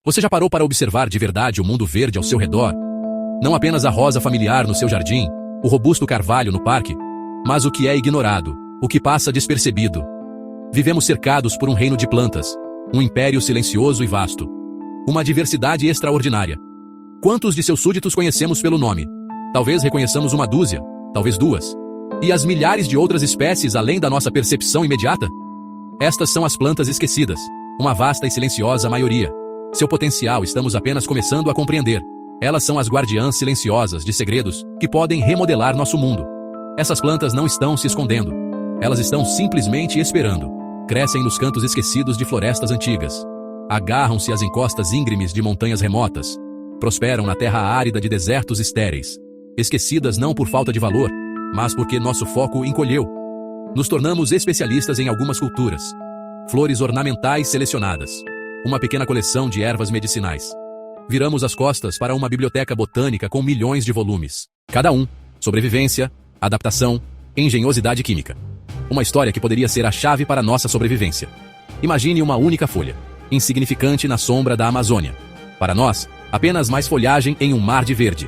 Você já parou para observar de verdade o mundo verde ao seu redor? Não apenas a rosa familiar no seu jardim, o robusto carvalho no parque, mas o que é ignorado, o que passa despercebido. Vivemos cercados por um reino de plantas, um império silencioso e vasto. Uma diversidade extraordinária. Quantos de seus súditos conhecemos pelo nome? Talvez reconheçamos uma dúzia, talvez duas. E as milhares de outras espécies além da nossa percepção imediata? Estas são as plantas esquecidas, uma vasta e silenciosa maioria. Seu potencial estamos apenas começando a compreender. Elas são as guardiãs silenciosas de segredos que podem remodelar nosso mundo. Essas plantas não estão se escondendo. Elas estão simplesmente esperando. Crescem nos cantos esquecidos de florestas antigas. Agarram-se às encostas íngremes de montanhas remotas. Prosperam na terra árida de desertos estéreis. Esquecidas não por falta de valor, mas porque nosso foco encolheu. Nos tornamos especialistas em algumas culturas. Flores ornamentais selecionadas. Uma pequena coleção de ervas medicinais. Viramos as costas para uma biblioteca botânica com milhões de volumes. Cada um, sobrevivência, adaptação, engenhosidade química. Uma história que poderia ser a chave para nossa sobrevivência. Imagine uma única folha, insignificante na sombra da Amazônia. Para nós, apenas mais folhagem em um mar de verde.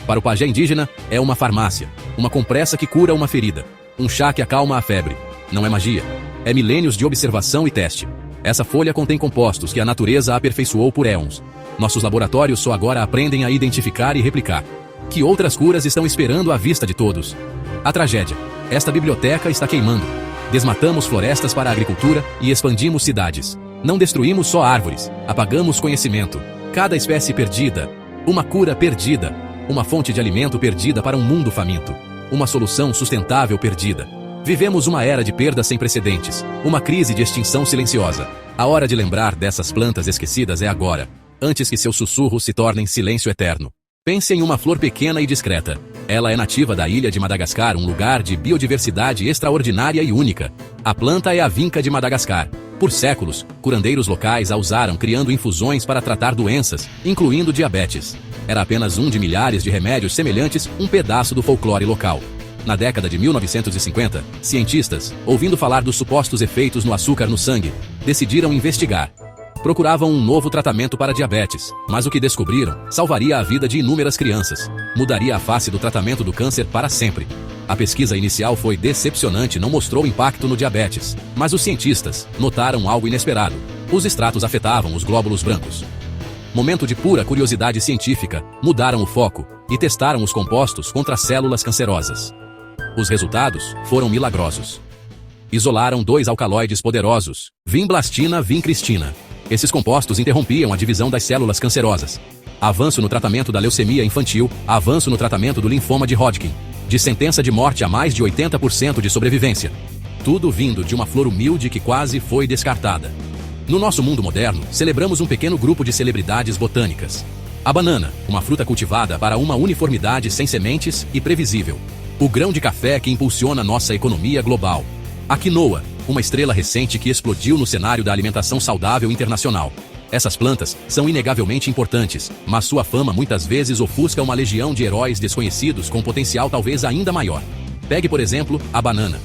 Para o pajé indígena, é uma farmácia, uma compressa que cura uma ferida, um chá que acalma a febre. Não é magia, é milênios de observação e teste. Essa folha contém compostos que a natureza aperfeiçoou por éons. Nossos laboratórios só agora aprendem a identificar e replicar. Que outras curas estão esperando à vista de todos? A tragédia. Esta biblioteca está queimando. Desmatamos florestas para a agricultura e expandimos cidades. Não destruímos só árvores, apagamos conhecimento. Cada espécie perdida. Uma cura perdida. Uma fonte de alimento perdida para um mundo faminto. Uma solução sustentável perdida. Vivemos uma era de perdas sem precedentes. Uma crise de extinção silenciosa. A hora de lembrar dessas plantas esquecidas é agora, antes que seus sussurros se tornem silêncio eterno. Pense em uma flor pequena e discreta. Ela é nativa da ilha de Madagascar, um lugar de biodiversidade extraordinária e única. A planta é a vinca de Madagascar. Por séculos, curandeiros locais a usaram criando infusões para tratar doenças, incluindo diabetes. Era apenas um de milhares de remédios semelhantes, um pedaço do folclore local. Na década de 1950, cientistas, ouvindo falar dos supostos efeitos no açúcar no sangue, decidiram investigar. Procuravam um novo tratamento para diabetes, mas o que descobriram salvaria a vida de inúmeras crianças. Mudaria a face do tratamento do câncer para sempre. A pesquisa inicial foi decepcionante e não mostrou impacto no diabetes, mas os cientistas notaram algo inesperado. Os extratos afetavam os glóbulos brancos. Momento de pura curiosidade científica, mudaram o foco e testaram os compostos contra células cancerosas. Os resultados foram milagrosos. Isolaram 2 alcaloides poderosos, vinblastina e vincristina. Esses compostos interrompiam a divisão das células cancerosas. Avanço no tratamento da leucemia infantil, avanço no tratamento do linfoma de Hodgkin. De sentença de morte a mais de 80% de sobrevivência. Tudo vindo de uma flor humilde que quase foi descartada. No nosso mundo moderno, celebramos um pequeno grupo de celebridades botânicas. A banana, uma fruta cultivada para uma uniformidade sem sementes e previsível. O grão de café que impulsiona nossa economia global. A quinoa, uma estrela recente que explodiu no cenário da alimentação saudável internacional. Essas plantas são inegavelmente importantes, mas sua fama muitas vezes ofusca uma legião de heróis desconhecidos com potencial talvez ainda maior. Pegue, por exemplo, a banana.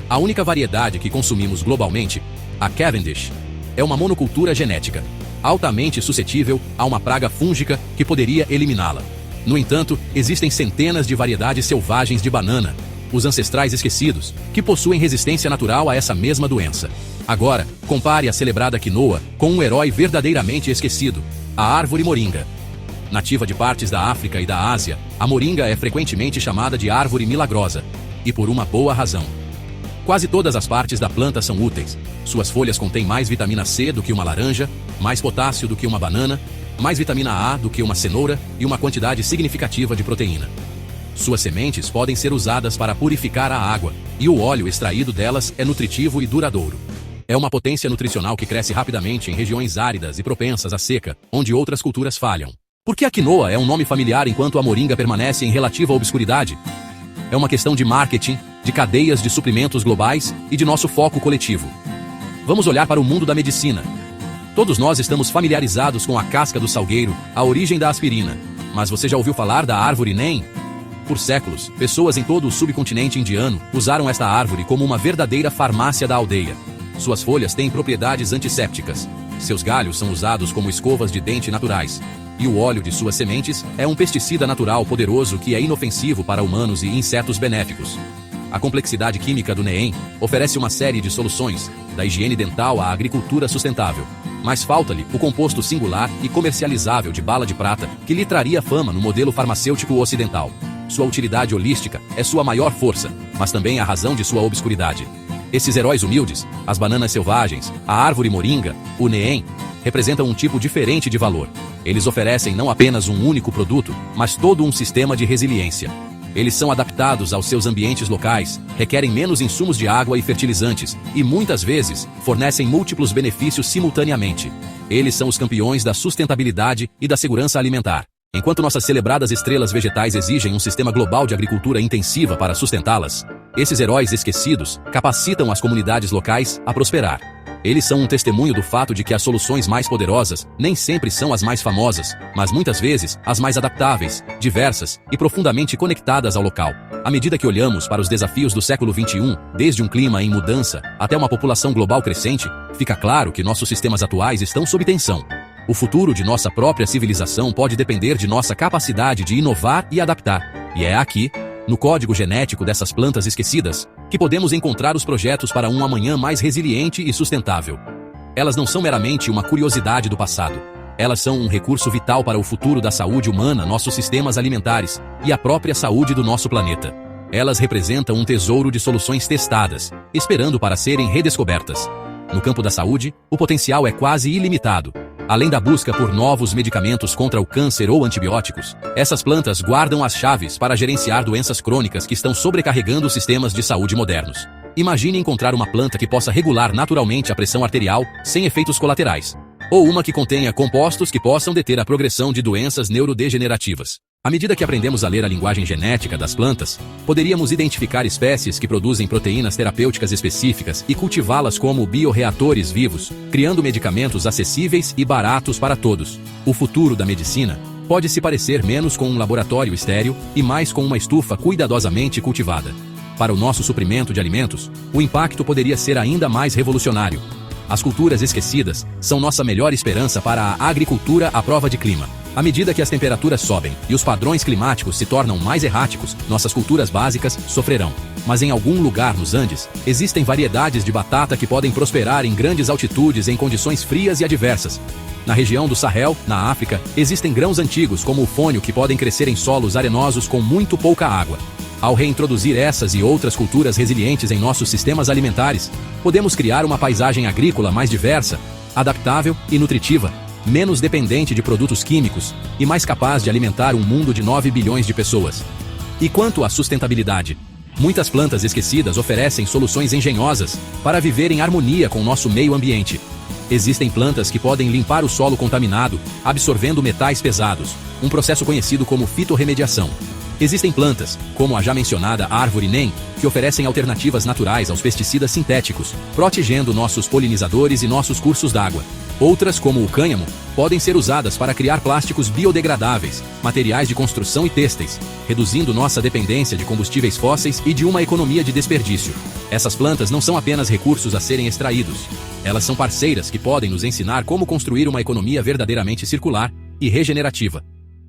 A única variedade que consumimos globalmente, a Cavendish, é uma monocultura genética, altamente suscetível a uma praga fúngica que poderia eliminá-la. No entanto, existem centenas de variedades selvagens de banana, os ancestrais esquecidos, que possuem resistência natural a essa mesma doença. Agora, compare a celebrada quinoa com um herói verdadeiramente esquecido, a árvore moringa. Nativa de partes da África e da Ásia, a moringa é frequentemente chamada de árvore milagrosa, e por uma boa razão. Quase todas as partes da planta são úteis. Suas folhas contêm mais vitamina C do que uma laranja, mais potássio do que uma banana, mais vitamina A do que uma cenoura e uma quantidade significativa de proteína. Suas sementes podem ser usadas para purificar a água, e o óleo extraído delas é nutritivo e duradouro. É uma potência nutricional que cresce rapidamente em regiões áridas e propensas à seca, onde outras culturas falham. Por que a quinoa é um nome familiar enquanto a moringa permanece em relativa obscuridade? É uma questão de marketing, de cadeias de suprimentos globais e de nosso foco coletivo. Vamos olhar para o mundo da medicina. Todos nós estamos familiarizados com a casca do salgueiro, a origem da aspirina. Mas você já ouviu falar da árvore NEM? Por séculos, pessoas em todo o subcontinente indiano usaram esta árvore como uma verdadeira farmácia da aldeia. Suas folhas têm propriedades antissépticas. Seus galhos são usados como escovas de dente naturais. E o óleo de suas sementes é um pesticida natural poderoso que é inofensivo para humanos e insetos benéficos. A complexidade química do NEEM oferece uma série de soluções, da higiene dental à agricultura sustentável. Mas falta-lhe o composto singular e comercializável de bala de prata que lhe traria fama no modelo farmacêutico ocidental. Sua utilidade holística é sua maior força, mas também a razão de sua obscuridade. Esses heróis humildes, as bananas selvagens, a árvore moringa, o NEEM, representam um tipo diferente de valor. Eles oferecem não apenas um único produto, mas todo um sistema de resiliência. Eles são adaptados aos seus ambientes locais, requerem menos insumos de água e fertilizantes, e muitas vezes fornecem múltiplos benefícios simultaneamente. Eles são os campeões da sustentabilidade e da segurança alimentar. Enquanto nossas celebradas estrelas vegetais exigem um sistema global de agricultura intensiva para sustentá-las, esses heróis esquecidos capacitam as comunidades locais a prosperar. Eles são um testemunho do fato de que as soluções mais poderosas nem sempre são as mais famosas, mas muitas vezes as mais adaptáveis, diversas e profundamente conectadas ao local. À medida que olhamos para os desafios do século XXI, desde um clima em mudança até uma população global crescente, fica claro que nossos sistemas atuais estão sob tensão. O futuro de nossa própria civilização pode depender de nossa capacidade de inovar e adaptar. E é aqui, no código genético dessas plantas esquecidas, que podemos encontrar os projetos para um amanhã mais resiliente e sustentável. Elas não são meramente uma curiosidade do passado. Elas são um recurso vital para o futuro da saúde humana, nossos sistemas alimentares e a própria saúde do nosso planeta. Elas representam um tesouro de soluções testadas, esperando para serem redescobertas. No campo da saúde, o potencial é quase ilimitado. Além da busca por novos medicamentos contra o câncer ou antibióticos, essas plantas guardam as chaves para gerenciar doenças crônicas que estão sobrecarregando os sistemas de saúde modernos. Imagine encontrar uma planta que possa regular naturalmente a pressão arterial, sem efeitos colaterais. Ou uma que contenha compostos que possam deter a progressão de doenças neurodegenerativas. À medida que aprendemos a ler a linguagem genética das plantas, poderíamos identificar espécies que produzem proteínas terapêuticas específicas e cultivá-las como bioreatores vivos, criando medicamentos acessíveis e baratos para todos. O futuro da medicina pode se parecer menos com um laboratório estéril e mais com uma estufa cuidadosamente cultivada. Para o nosso suprimento de alimentos, o impacto poderia ser ainda mais revolucionário. As culturas esquecidas são nossa melhor esperança para a agricultura à prova de clima. À medida que as temperaturas sobem e os padrões climáticos se tornam mais erráticos, nossas culturas básicas sofrerão. Mas em algum lugar nos Andes, existem variedades de batata que podem prosperar em grandes altitudes em condições frias e adversas. Na região do Sahel, na África, existem grãos antigos como o fônio que podem crescer em solos arenosos com muito pouca água. Ao reintroduzir essas e outras culturas resilientes em nossos sistemas alimentares, podemos criar uma paisagem agrícola mais diversa, adaptável e nutritiva, menos dependente de produtos químicos e mais capaz de alimentar um mundo de 9 bilhões de pessoas. E quanto à sustentabilidade? Muitas plantas esquecidas oferecem soluções engenhosas para viver em harmonia com o nosso meio ambiente. Existem plantas que podem limpar o solo contaminado, absorvendo metais pesados, um processo conhecido como fitorremediação. Existem plantas, como a já mencionada árvore NEEM, que oferecem alternativas naturais aos pesticidas sintéticos, protegendo nossos polinizadores e nossos cursos d'água. Outras, como o cânhamo, podem ser usadas para criar plásticos biodegradáveis, materiais de construção e têxteis, reduzindo nossa dependência de combustíveis fósseis e de uma economia de desperdício. Essas plantas não são apenas recursos a serem extraídos. Elas são parceiras que podem nos ensinar como construir uma economia verdadeiramente circular e regenerativa.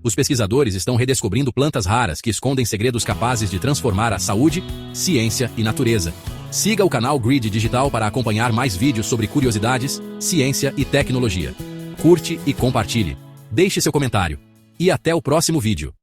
Os pesquisadores estão redescobrindo plantas raras que escondem segredos capazes de transformar a saúde, ciência e natureza. Siga o canal Grid Digital para acompanhar mais vídeos sobre curiosidades, ciência e tecnologia. Curte e compartilhe. Deixe seu comentário. E até o próximo vídeo.